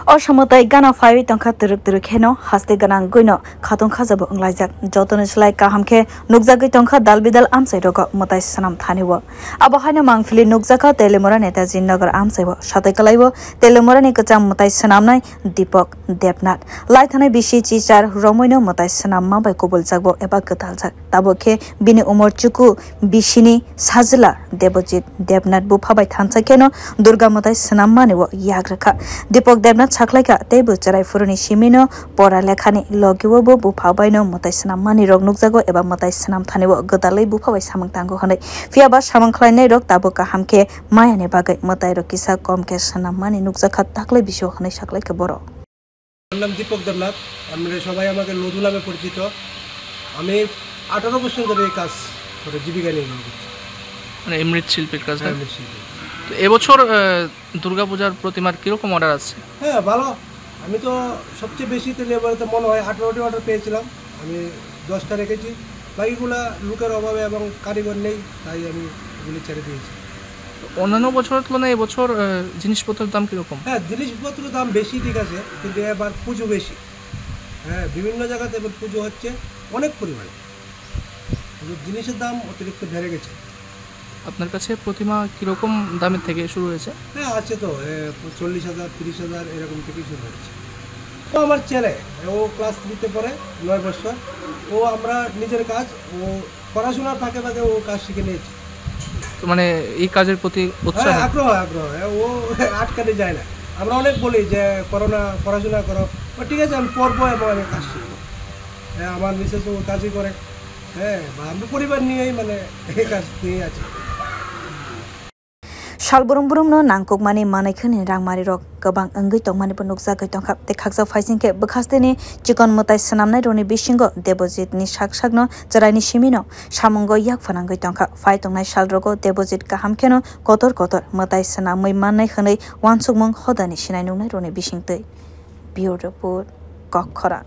Oshamotai gana fawi tongka turuk heno haste ganang guino khatong khajabo onglajak jotone slai kahamke nukjak tongka dalbidal amchai rogo motai sanam thaniwo abo haino mangfili nukjaka Teliamura netaji nagar amchaibo satai kalaibo Teliamura ni kacham motai sanamnai Dipak debnath lai thanai bisi char romwi no motai sanam mabai kobul jakbo eba gwdal jak tabuk bini umar chuku bisini bwsajwla Debojit debnath Bupha bai thansa keno durga motai sanam maniwo yagraka Dipak debnath saklaika tebo chrai furuni simino pora lekhani logiwobo Bupha baino motai sanam mani rok nukjago eba motai sanam thaniwo gwdalai Bupha bai samang tango hanai fiaba samang khlainai rok tabuk hamke mayane bagai motai rok kisa komke sanam mani nukjaka taklai bisho hanai saklaika boro নাম দীপক দেবনাথ আমরা সবাই আমাকে লদু নামে পরিচিত আমি 18 বছর ধরে এই কাজ করে জীবিকা নির্বাহ করছি মানে এমৃত শিল্পীর কাজ না তো এবছর দুর্গাপূজার প্রতিমার কি রকম অর্ডার আছে হ্যাঁ ভালো আমি তো সবচেয়ে বেশি তেলিয়ামুরাতে মনে হয় 18টি অর্ডার পেয়েছিলাম আমি 10টা রেখেছি বাকিগুলা লোকের অভাবে এবং কারিগর নেই তাই আমি এগুলি ছেড়ে দিয়েছি অন্যান্য বছরের তুলনায় এবছর জিনিসপত্রের দাম কিরকম হ্যাঁ জিনিসপত্রের দাম বেশি ঠিক আছে কিন্তু এবার পুজো বেশি হ্যাঁ বিভিন্ন জায়গাতে এবার পুজো হচ্ছে অনেক পরিমাণে জিনিসের দাম অতিরিক্ত বেড়ে গেছে আপনার কাছে প্রতিমা কিরকম দামের থেকে শুরু হয়েছে হ্যাঁ আছে তো 40,000 30,000 এরকম থেকেই শুরু হয়েছে ও আমার ছেলে ও ক্লাস 3-তে পড়ে 9 বছর ও আমরা নিজের কাজ ও পড়াশোনার ফাঁকে ফাঁকে ও কাজ শিখে নিয়েছে তো মানে এই কাজের প্রতি উৎসাহ আগ্রহ ও আটকাতে যায় না আমরা অনেক বলি যে করোনা পড়াশোনা করো ঠিক আছে আমি পড়বো এবং আমি কাজ শিখবো হ্যাঁ আমার মিসেস ও কাজই করে হ্যাঁ আমরা পরিবার নিয়েই মানে এই কাজ নিয়ে আছি Shalburum no nangkok mani manaikhani rangmari rok gobang angui tongmani bo nukjak tongkha te khakjak faisingke bwkhasteni chikon motai sanamnai roni bisingo Debojit ni sakno chrai ni simino samungo yak phanangui tongkha phai tongnai salrogo Debojit kahamkeno kotor motai sanamui mannai khonai wansukmung hodani sinai nungnai roni bisingtei Bureau report Kokhora